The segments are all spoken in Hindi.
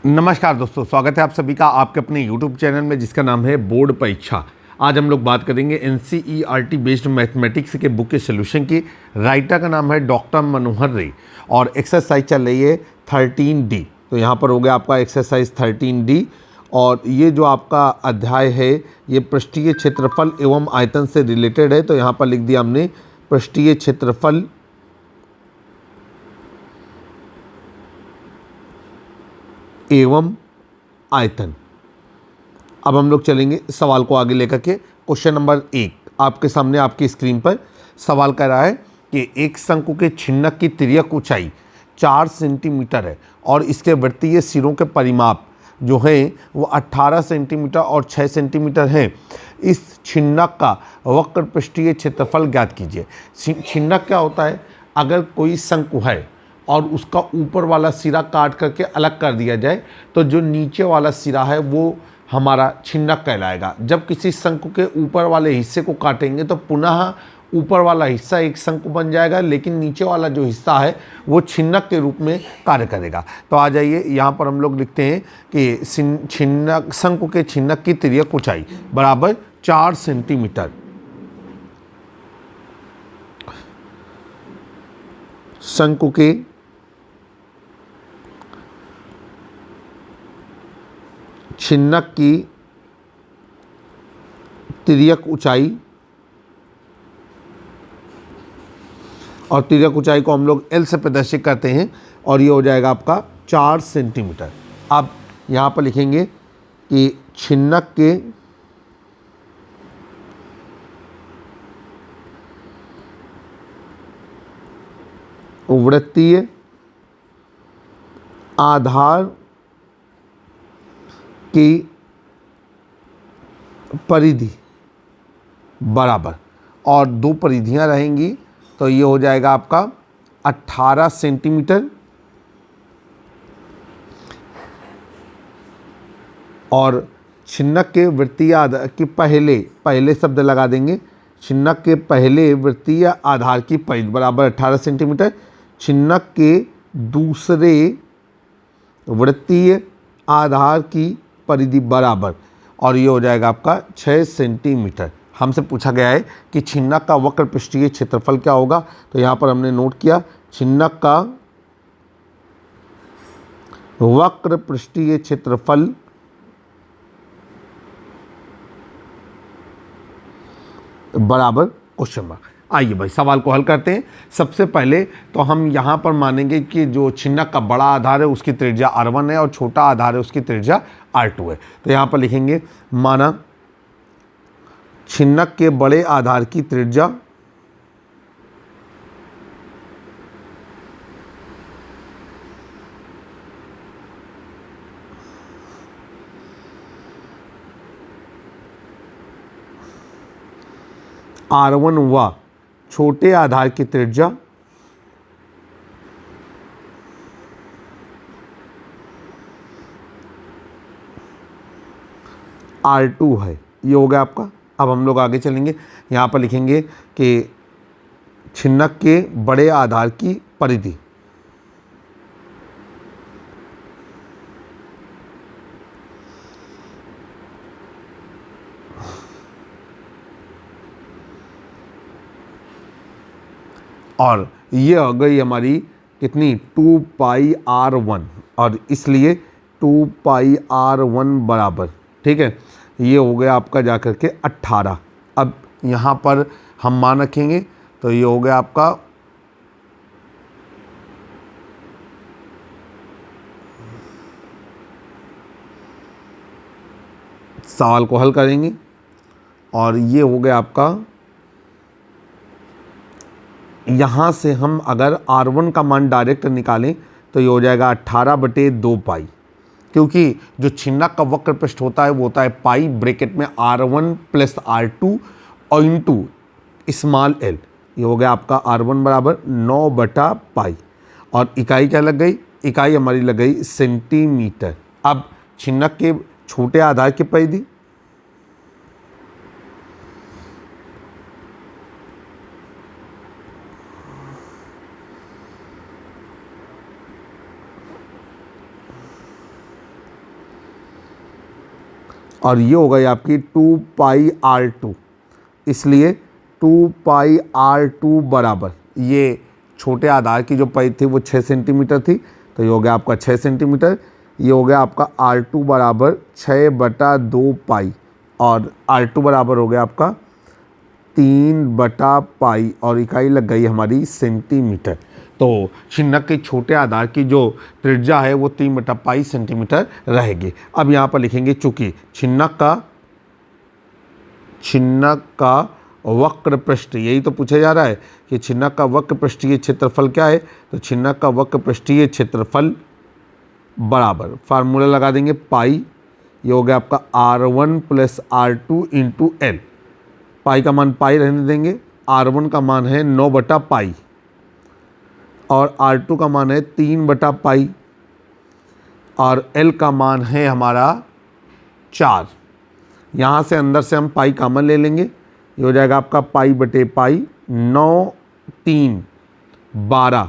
नमस्कार दोस्तों, स्वागत है आप सभी का आपके अपने YouTube चैनल में जिसका नाम है बोर्ड परीक्षा। आज हम लोग बात करेंगे NCERT बेस्ड मैथमेटिक्स के बुक के सोल्यूशन की। राइटर का नाम है डॉक्टर मनोहर रे और एक्सरसाइज चल रही है 13D। तो यहाँ पर हो गया आपका एक्सरसाइज 13D और ये जो आपका अध्याय है ये पृष्ठीय क्षेत्रफल एवं आयतन से रिलेटेड है। तो यहाँ पर लिख दिया हमने पृष्ठीय क्षेत्रफल एवं आयतन। अब हम लोग चलेंगे सवाल को आगे लेकर के। क्वेश्चन नंबर 1 आपके सामने आपकी स्क्रीन पर सवाल कर रहा है कि एक शंकु के छिन्नक की तिर्यक ऊंचाई 4 सेंटीमीटर है और इसके वृत्तीय सिरों के परिमाप जो हैं वो 18 सेंटीमीटर और 6 सेंटीमीटर हैं। इस छिन्नक का वक्र पृष्ठीय क्षेत्रफल ज्ञात कीजिए। छिन्नक क्या होता है? अगर कोई शंकु है और उसका ऊपर वाला सिरा काट करके अलग कर दिया जाए तो जो नीचे वाला सिरा है वो हमारा छिन्नक कहलाएगा। जब किसी शंकु के ऊपर वाले हिस्से को काटेंगे तो पुनः ऊपर वाला हिस्सा एक शंकु बन जाएगा, लेकिन नीचे वाला जो हिस्सा है वो छिन्नक के रूप में कार्य करेगा। तो आ जाइए, यहाँ पर हम लोग लिखते हैं कि शंकु के छिन्नक की तिर्यक ऊंचाई बराबर 4 सेंटीमीटर। शंकु के छिन्नक की तिर्यक ऊंचाई, और तिर्यक ऊंचाई को हम लोग L से प्रदर्शित करते हैं और ये हो जाएगा आपका 4 सेंटीमीटर। अब यहाँ पर लिखेंगे कि छिन्नक के वृत्तीय आधार की परिधि बराबर, और दो परिधियां रहेंगी तो ये हो जाएगा आपका 18 सेंटीमीटर और छिन्नक के वृत्तीय आधार की पहले शब्द लगा देंगे। छिन्नक के पहले वृत्तीय आधार की परिधि बराबर 18 सेंटीमीटर। छिन्नक के दूसरे वृत्तीय आधार की परिधि बराबर, और ये हो जाएगा आपका 6 सेंटीमीटर। हमसे पूछा गया है कि छिन्नक का वक्र पृष्ठीय क्षेत्रफल क्या होगा। तो यहाँ पर हमने नोट किया छिन्नक का वक्र पृष्ठीय क्षेत्रफल बराबर क्वेश्चन मार्क। आइए भाई सवाल को हल करते हैं। सबसे पहले तो हम यहाँ पर मानेंगे कि जो छिन्नक का बड़ा आधार है उसकी त्रिज्या R1 है और छोटा आधार है उसकी त्रिज्या R2 है। तो यहाँ पर लिखेंगे माना छिन्नक के बड़े आधार की त्रिज्या R1 व छोटे आधार की त्रिज्या R2 है। ये हो गया आपका। अब हम लोग आगे चलेंगे, यहाँ पर लिखेंगे कि छिन्नक के बड़े आधार की परिधि और ये हो गई हमारी कितनी 2 पाई R1, और इसलिए 2 पाई R1 बराबर, ठीक है, ये हो गया आपका जा कर के 18। अब यहाँ पर हम मान रखेंगे तो ये हो गया आपका सवाल को हल करेंगे और ये हो गया आपका, यहाँ से हम अगर R1 का मान डायरेक्ट निकालें तो ये हो जाएगा 18/2 पाई, क्योंकि जो छिन्नक का वक्र पृष्ठ होता है वो होता है पाई ब्रैकेट में R1 + R2 और इंटू स्मॉल l। ये हो गया आपका R1 बराबर 9/पाई, और इकाई क्या लग गई? इकाई हमारी लग गई सेंटीमीटर। अब छिन्नक के छोटे आधार की परिधि और ये हो गई आपकी 2πr2, इसलिए 2πr2 बराबर, ये छोटे आधार की जो पाई थी वो 6 सेंटीमीटर थी, तो ये हो गया आपका 6 सेंटीमीटर। ये हो गया आपका R2 बराबर 6/2 और R2 बराबर हो गया आपका 3/π और इकाई लग गई हमारी सेंटीमीटर। तो छिन्नक के छोटे आधार की जो त्रिज्या है वो 3/π सेंटीमीटर रहेगी। अब यहाँ पर लिखेंगे चूँकि छिन्नक का वक्र पृष्ठ, यही तो पूछा जा रहा है कि छिन्नक का वक्र पृष्ठीय क्षेत्रफल क्या है, तो छिन्नक का वक्र पृष्ठीय क्षेत्रफल बराबर फार्मूला लगा देंगे पाई, ये हो गया आपका R1 + R2 × L। पाई का मान पाई रहने देंगे, R1 का मान है 9/π और R2 का मान है 3/π और L का मान है हमारा 4। यहाँ से अंदर से हम पाई कॉमन ले लेंगे, ये हो जाएगा आपका π/π 9 3 12,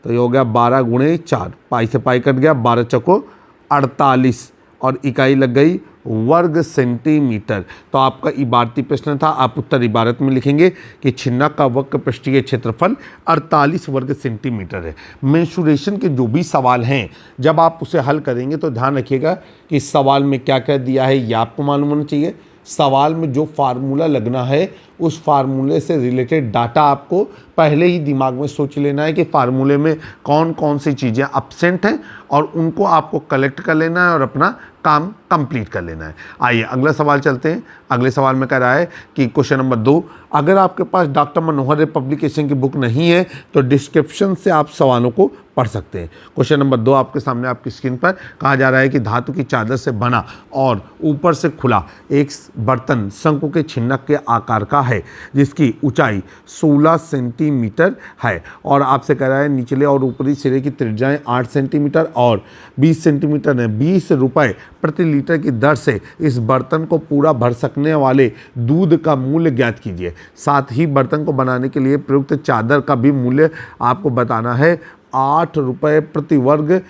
तो ये हो गया 12 × 4, पाई से पाई कट गया, 12 चौको 48 और इकाई लग गई वर्ग सेंटीमीटर। तो आपका इबारती प्रश्न था, आप उत्तर इबारत में लिखेंगे कि छिन्नक का वक्र पृष्ठीय क्षेत्रफल 48 वर्ग सेंटीमीटर है। मेंसुरेशन के जो भी सवाल हैं जब आप उसे हल करेंगे तो ध्यान रखिएगा कि इस सवाल में क्या क्या दिया है ये आपको मालूम होना चाहिए। सवाल में जो फार्मूला लगना है उस फार्मूले से रिलेटेड डाटा आपको पहले ही दिमाग में सोच लेना है कि फार्मूले में कौन कौन सी चीज़ें अब्सेंट हैं और उनको आपको कलेक्ट कर लेना है और अपना काम कंप्लीट कर लेना है। आइए अगला सवाल चलते हैं। अगले सवाल में कह रहा है कि क्वेश्चन नंबर 2, अगर आपके पास डॉक्टर मनोहर पब्लिकेशन की बुक नहीं है तो डिस्क्रिप्शन से आप सवालों को पढ़ सकते हैं। क्वेश्चन नंबर 2 आपके सामने आपकी स्क्रीन पर कहा जा रहा है कि धातु की चादर से बना और ऊपर से खुला एक बर्तन शंकु के छिन्नक के आकार का है जिसकी ऊंचाई 16 सेंटीमीटर है और आपसे कह रहा है निचले और ऊपरी सिरे की त्रिज्याएं 8 सेंटीमीटर और 20 सेंटीमीटर है। 20 रुपये प्रति लीटर की दर से इस बर्तन को पूरा भर सकने वाले दूध का मूल्य ज्ञात कीजिए। साथ ही बर्तन को बनाने के लिए प्रयुक्त चादर का भी मूल्य आपको बताना है। 8 रुपये प्रति वर्ग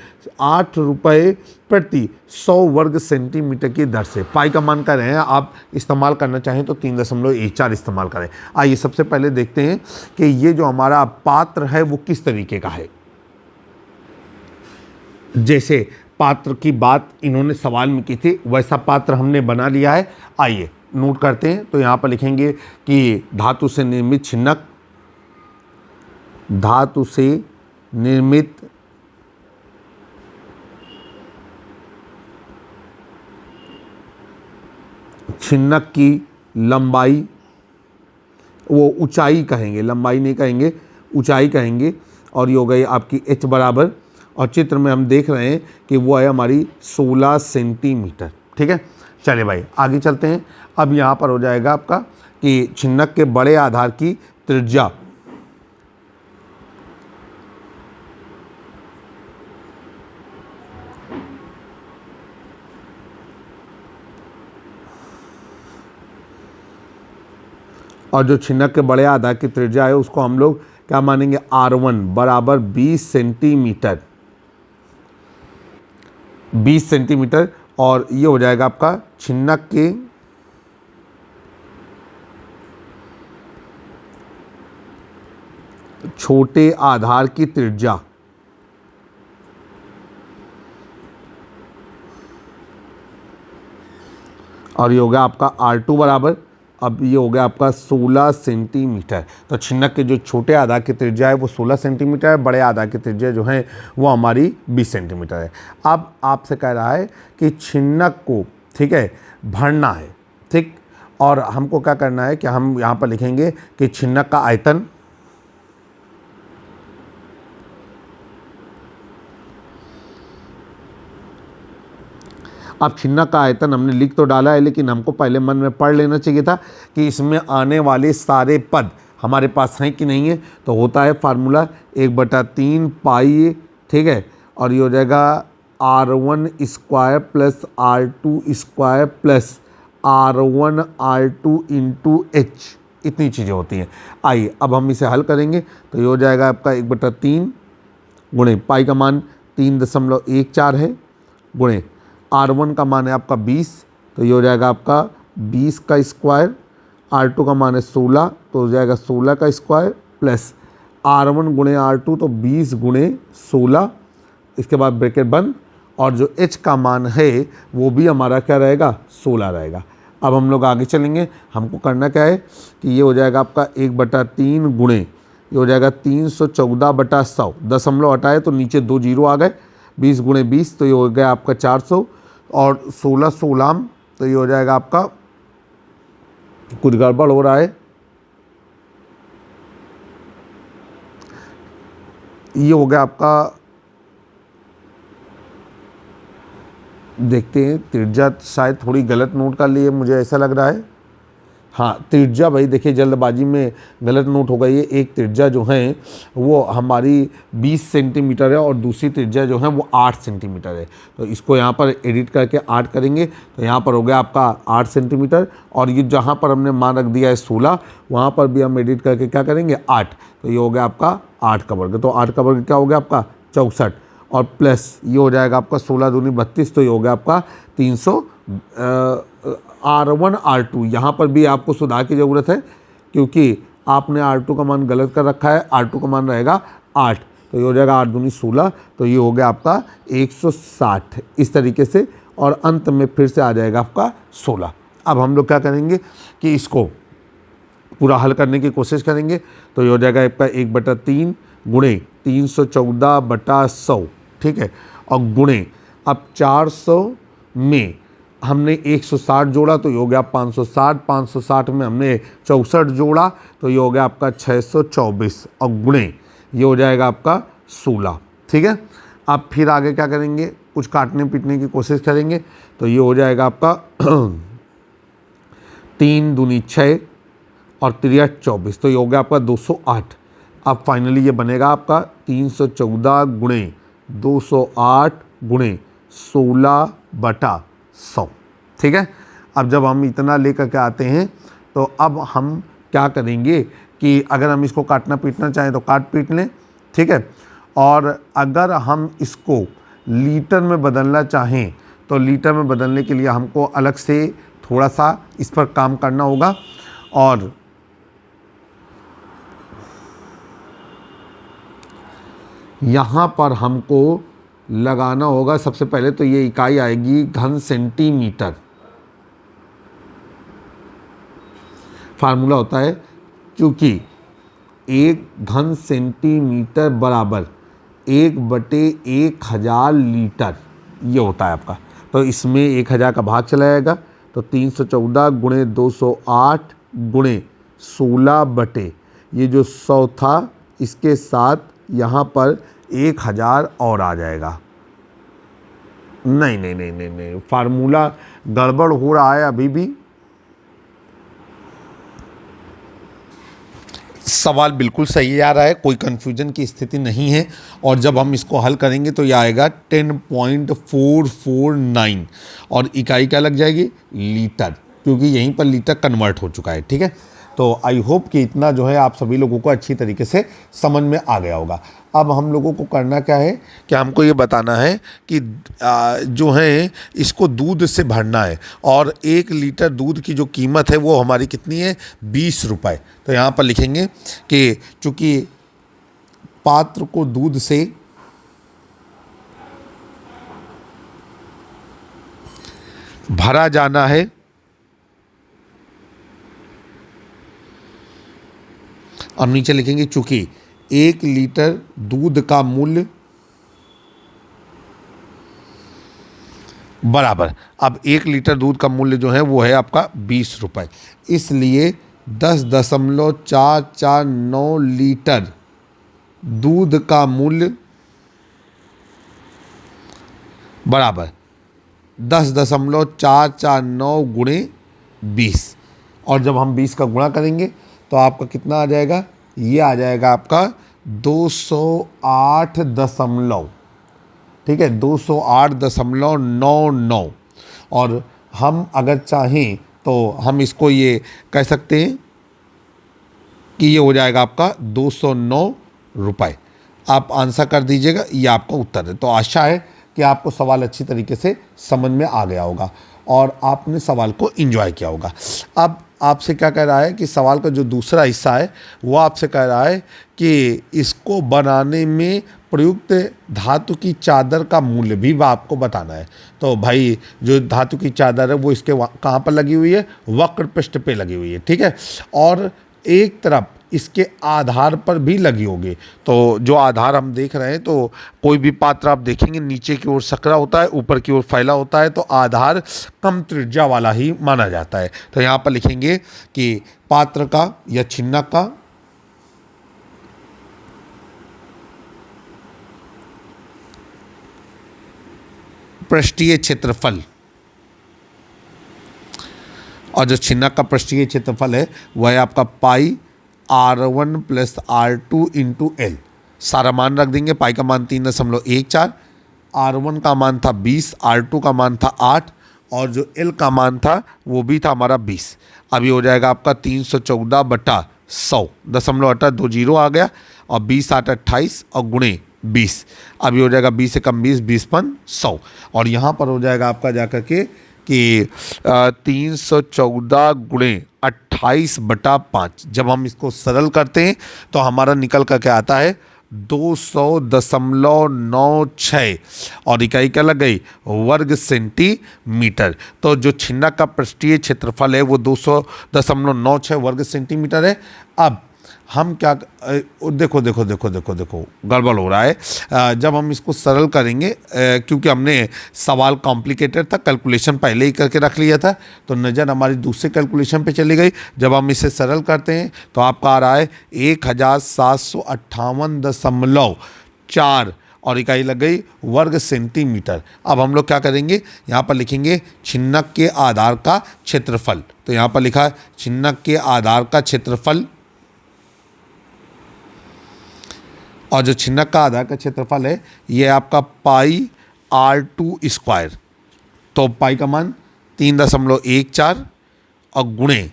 8 रुपये प्रति 100 वर्ग सेंटीमीटर की दर से। पाई का मान कर रहे हैं, आप इस्तेमाल करना चाहें तो 3.14 इस्तेमाल करें। आइए सबसे पहले देखते हैं कि ये जो हमारा पात्र है वो किस तरीके का है। जैसे पात्र की बात इन्होंने सवाल में की थी वैसा पात्र हमने बना लिया है। आइए नोट करते हैं। तो यहाँ पर लिखेंगे कि धातु से निर्मित छिन्नक, धातु से निर्मित छिन्नक की लंबाई, वो ऊंचाई कहेंगे, लंबाई नहीं कहेंगे, ऊंचाई कहेंगे, और ये हो गई आपकी h बराबर, और चित्र में हम देख रहे हैं कि वो है हमारी 16 सेंटीमीटर। ठीक है, चलिए भाई आगे चलते हैं। अब यहाँ पर हो जाएगा आपका कि छिन्नक के बड़े आधार की त्रिज्या, और जो छिन्नक के बड़े आधार की त्रिज्या है उसको हम लोग क्या मानेंगे, R1 बराबर 20 सेंटीमीटर, 20 सेंटीमीटर, और ये हो जाएगा आपका छिन्नक के छोटे आधार की त्रिज्या, और ये हो गया आपका R2 बराबर, अब ये हो गया आपका 16 सेंटीमीटर। तो छिन्नक के जो छोटे आधार की त्रिज्या है वो 16 सेंटीमीटर है, बड़े आधार की त्रिज्या जो है वो हमारी 20 सेंटीमीटर है। अब आपसे कह रहा है कि छिन्नक को, ठीक है, भरना है, ठीक, और हमको क्या करना है कि हम यहाँ पर लिखेंगे कि छिन्नक का आयतन, अब छिन्नक का आयतन हमने लिख तो डाला है लेकिन हमको पहले मन में पढ़ लेना चाहिए था कि इसमें आने वाले सारे पद हमारे पास हैं कि नहीं है। तो होता है फार्मूला 1/3 पाई, ठीक है, और ये हो जाएगा R1 square plus R2 square plus R1 R2 into H, इतनी चीज़ें होती हैं। आइए अब हम इसे हल करेंगे। तो ये हो जाएगा आपका 1/3 गुणे पाई का मान 3.14 है, गुणे R1 का मान है आपका 20 तो ये हो जाएगा आपका 20 का स्क्वायर, R2 का मान है 16 तो हो जाएगा 16 का स्क्वायर प्लस R1 गुणे R2 तो 20 गुणे 16, इसके बाद ब्रैकेट बंद, और जो H का मान है वो भी हमारा क्या रहेगा 16 रहेगा। अब हम लोग आगे चलेंगे, हमको करना क्या है कि ये हो जाएगा आपका 1/3 गुणे, ये हो जाएगा 314/100, दशमलव हटाए तो नीचे 2 जीरो आ गए, 20 गुणे 20 तो ये हो गया आपका 400, और 16 16 तो ये हो जाएगा आपका, कुछ गड़बड़ हो रहा है, ये हो गया आपका, देखते हैं त्रिज्या शायद थोड़ी गलत नोट कर ली है, मुझे ऐसा लग रहा है। हाँ त्रिज्या भाई देखिए जल्दबाजी में गलत नोट हो गई है, एक त्रिज्या जो है वो हमारी 20 सेंटीमीटर है और दूसरी त्रिज्या जो है वो 8 सेंटीमीटर है। तो इसको यहाँ पर एडिट करके 8 करेंगे तो यहाँ पर हो गया आपका 8 सेंटीमीटर, और ये जहाँ पर हमने मान रख दिया है 16 वहाँ पर भी हम एडिट करके क्या करेंगे 8, तो ये हो गया आपका 8 का वर्ग, तो 8 का वर्ग क्या हो गया आपका 64, और प्लस ये हो जाएगा आपका 16 दूनी 32 तो ये हो गया आपका 300। R1 R2 यहाँ पर भी आपको सुधार की ज़रूरत है क्योंकि आपने R2 का मान गलत कर रखा है, R2 का मान रहेगा 8 तो ये हो जाएगा 8 दूनी 16 तो ये हो गया आपका 160 इस तरीके से, और अंत में फिर से आ जाएगा आपका 16। अब हम लोग क्या करेंगे कि इसको पूरा हल करने की कोशिश करेंगे, तो ये हो जाएगा आपका 1/3 गुणे 314/100, ठीक है, और गुणे अब 400 में हमने 160 जोड़ा तो ये हो गया 560, 560 में हमने 64 जोड़ा तो ये हो गया आपका 624, और गुणे ये हो जाएगा आपका 16, ठीक है। अब फिर आगे क्या करेंगे, कुछ काटने पीटने की कोशिश करेंगे, तो ये हो जाएगा आपका 3 दूनी 6 और 3 24 तो ये हो गया आपका 208। अब फाइनली ये बनेगा आपका 314 गुणे 208 गुणे 16/100, ठीक है। अब जब हम इतना लेकर के आते हैं तो अब हम क्या करेंगे कि अगर हम इसको काटना पीटना चाहें तो काट पीट लें, ठीक है, और अगर हम इसको लीटर में बदलना चाहें तो लीटर में बदलने के लिए हमको अलग से थोड़ा सा इस पर काम करना होगा, और यहाँ पर हमको लगाना होगा सबसे पहले तो ये इकाई आएगी घन सेंटीमीटर, फार्मूला होता है क्योंकि 1 घन सेंटीमीटर बराबर 1/1000 लीटर ये होता है आपका, तो इसमें 1000 का भाग चला जाएगा तो 314 गुणे 208 गुणे 16 ये जो 100 था इसके साथ यहाँ पर 1000 और आ जाएगा। नहीं नहीं नहीं नहीं नहीं, फार्मूला गड़बड़ हो रहा है अभी भी। सवाल बिल्कुल सही आ रहा है, कोई कन्फ्यूजन की स्थिति नहीं है, और जब हम इसको हल करेंगे तो ये आएगा 10.449 और इकाई क्या लग जाएगी लीटर, क्योंकि यहीं पर लीटर कन्वर्ट हो चुका है, ठीक है। तो आई होप कि इतना जो है आप सभी लोगों को अच्छी तरीके से समझ में आ गया होगा। अब हम लोगों को करना क्या है कि हमको ये बताना है कि जो है इसको दूध से भरना है, और 1 लीटर दूध की जो कीमत है वो हमारी कितनी है 20 रुपये। तो यहाँ पर लिखेंगे कि चूँकि पात्र को दूध से भरा जाना है और नीचे लिखेंगे चूँकि 1 लीटर दूध का मूल्य बराबर, अब 1 लीटर दूध का मूल्य जो है वो है आपका 20 रुपये, इसलिए 10.449 लीटर दूध का मूल्य बराबर 10.449 गुणे 20, और जब हम 20 का गुणा करेंगे तो आपका कितना आ जाएगा, ये आ जाएगा आपका 208 दशमलव, ठीक है 208.99, और हम अगर चाहें तो हम इसको ये कह सकते हैं कि ये हो जाएगा आपका 209 रुपये। आप आंसर कर दीजिएगा, ये आपका उत्तर है। तो आशा है कि आपको सवाल अच्छी तरीके से समझ में आ गया होगा और आपने सवाल को एंजॉय किया होगा। अब आपसे क्या कह रहा है कि सवाल का जो दूसरा हिस्सा है वो आपसे कह रहा है कि इसको बनाने में प्रयुक्त धातु की चादर का मूल्य भी आपको बताना है। तो भाई जो धातु की चादर है वो इसके कहाँ पर लगी हुई है, वक्र पृष्ठ पे लगी हुई है, ठीक है, और एक तरफ इसके आधार पर भी लगी होगी। तो जो आधार हम देख रहे हैं, तो कोई भी पात्र आप देखेंगे नीचे की ओर सकरा होता है, ऊपर की ओर फैला होता है, तो आधार कम त्रिज्या वाला ही माना जाता है। तो यहाँ पर लिखेंगे कि पात्र का या छिन्नक का पृष्ठीय क्षेत्रफल, और जो छिन्नक का पृष्ठीय क्षेत्रफल है वह है आपका पाई R1 + R2 × L। सारा मान रख देंगे। पाई का मान 3.14, R1 का मान था 20, R2 का मान था 8 और जो L का मान था वो भी था हमारा 20। अभी हो जाएगा आपका 314/100, 0.820 आ गया और 20 8 28 और गुणे 20। अभी हो जाएगा 20 एकम 20, 20×100 और यहाँ पर हो जाएगा आपका जाकर के कि 314 × 28/5। जब हम इसको सरल करते हैं तो हमारा निकल कर क्या आता है 200.96 और इकाई क्या लग गई वर्ग सेंटीमीटर। तो जो छिन्नक का पृष्ठीय क्षेत्रफल है वो 200.96 वर्ग सेंटीमीटर है। अब हम क्या देखो गड़बड़ हो रहा है। जब हम इसको सरल करेंगे, क्योंकि हमने सवाल कॉम्प्लिकेटेड था, कैलकुलेशन पहले ही करके रख लिया था, तो नज़र हमारी दूसरे कैलकुलेशन पे चली गई। जब हम इसे सरल करते हैं तो आपका आ रहा है 1758.4 और इकाई लग गई वर्ग सेंटीमीटर। अब हम लोग क्या करेंगे, यहाँ पर लिखेंगे छिन्नक के आधार का क्षेत्रफल। तो यहाँ पर लिखा है छिन्नक के आधार का क्षेत्रफल, और जो छिन्नक का आधार का क्षेत्रफल है ये आपका पाई R2²। तो पाई का मान 3.14 और गुणे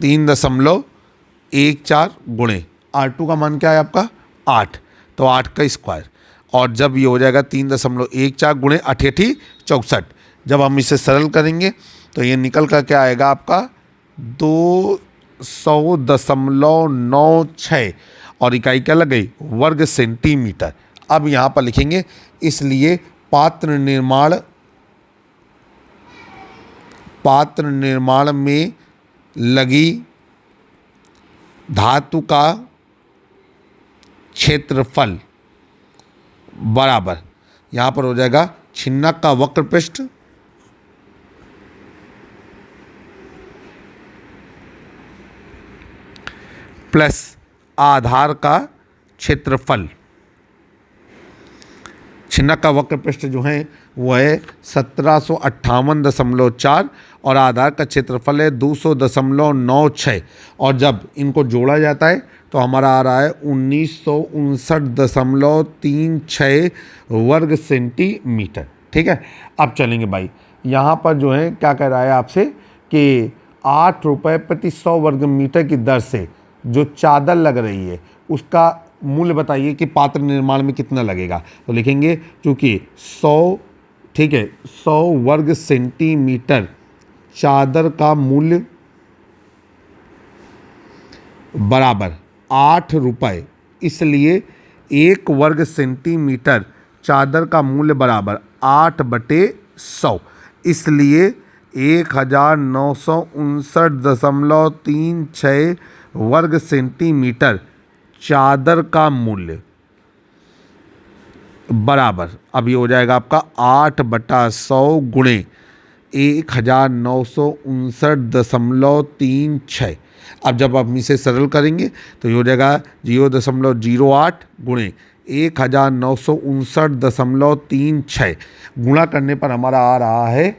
3.14 गुणे R2 का मान क्या है आपका 8, तो 8 का स्क्वायर। और जब ये हो जाएगा 3.14 गुणे 8 8 64, जब हम इसे सरल करेंगे तो ये निकल कर क्या आएगा आपका 200.96 और इकाई क्या लग गई वर्ग सेंटीमीटर। अब यहाँ पर लिखेंगे इसलिए पात्र निर्माण में लगी धातु का क्षेत्रफल बराबर, यहाँ पर हो जाएगा छिन्नक का वक्र पृष्ठ प्लस आधार का क्षेत्रफल। छिन्नक का वक्र पृष्ठ जो है वो है 1758.4 और आधार का क्षेत्रफल है 200.96 और जब इनको जोड़ा जाता है तो हमारा आ रहा है 1959.36 वर्ग सेंटीमीटर। ठीक है, अब चलेंगे भाई, यहाँ पर जो है क्या कह रहा है आपसे कि 8 रुपये प्रति 100 वर्ग मीटर की दर से जो चादर लग रही है उसका मूल्य बताइए कि पात्र निर्माण में कितना लगेगा। तो लिखेंगे क्योंकि 100, ठीक है, 100 वर्ग सेंटीमीटर चादर का मूल्य बराबर 8 रुपये, इसलिए 1 वर्ग सेंटीमीटर चादर का मूल्य बराबर 8/100, इसलिए 1959.36 वर्ग सेंटीमीटर चादर का मूल्य बराबर, अब ये हो जाएगा आपका 8/100 गुणे 1959.36। अब जब आप इसे सरल करेंगे तो ये हो जाएगा 0.08 गुणे 1959.36। गुणा करने पर हमारा आ रहा है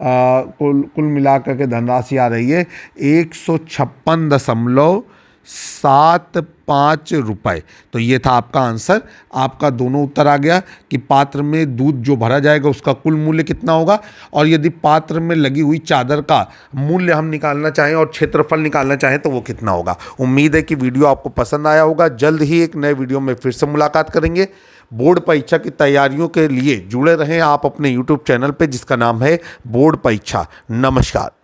कुल मिलाकर के धनराशि आ रही है 156.75 रुपये। तो ये था आपका आंसर। आपका दोनों उत्तर आ गया कि पात्र में दूध जो भरा जाएगा उसका कुल मूल्य कितना होगा, और यदि पात्र में लगी हुई चादर का मूल्य हम निकालना चाहें और क्षेत्रफल निकालना चाहें तो वो कितना होगा। उम्मीद है कि वीडियो आपको पसंद आया होगा। जल्द ही एक नए वीडियो में फिर से मुलाकात करेंगे। बोर्ड परीक्षा की तैयारियों के लिए जुड़े रहें आप अपने YouTube चैनल पे, जिसका नाम है बोर्ड परीक्षा। नमस्कार।